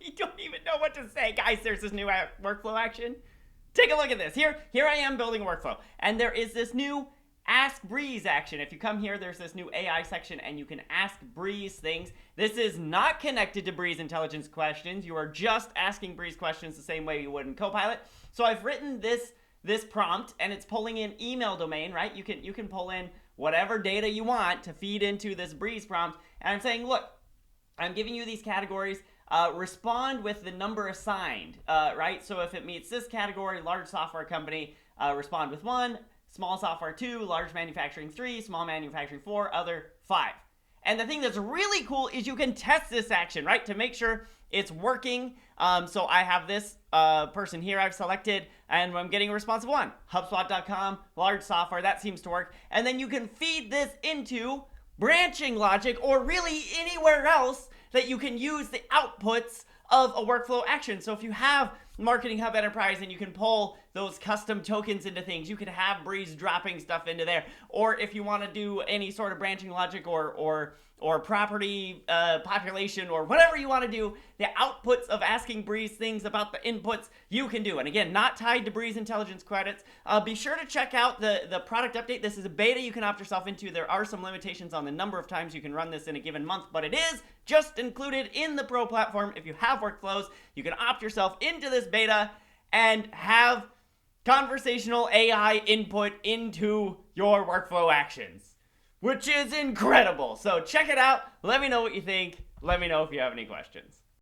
You don't even know what to say. Guys, there's this new workflow action. Take a look at this. Here I am building a workflow. And there is this new Ask Breeze action. If you come here, there's this new AI section and you can ask Breeze things. This is not connected to Breeze intelligence questions. You are just asking Breeze questions the same way you would in Copilot. So I've written this prompt and it's pulling in email domain, right? You can pull in whatever data you want to feed into this Breeze prompt. And I'm saying, look, I'm giving you these categories. Respond with the number assigned, right? So if it meets this category, large software company, respond with 1, small software 2, large manufacturing 3, small manufacturing 4, other 5. And the thing that's really cool is you can test this action, right? To make sure it's working. So I have this person here I've selected and I'm getting a response of 1. HubSpot.com, large software, that seems to work. And then you can feed this into branching logic or really anywhere else that you can use the outputs of a workflow action. So if you have Marketing Hub Enterprise and you can pull those custom tokens into things, you could have Breeze dropping stuff into there. Or if you want to do any sort of branching logic or property population or whatever you want to do, the outputs of asking Breeze things about the inputs you can do. And again, not tied to Breeze intelligence credits. Be sure to check out the product update. This is a beta you can opt yourself into. There are some limitations on the number of times you can run this in a given month, but it is just included in the Pro platform. If you have workflows, you can opt yourself into this beta and have conversational AI input into your workflow actions, which is incredible. So check it out. Let me know what you think. Let me know if you have any questions.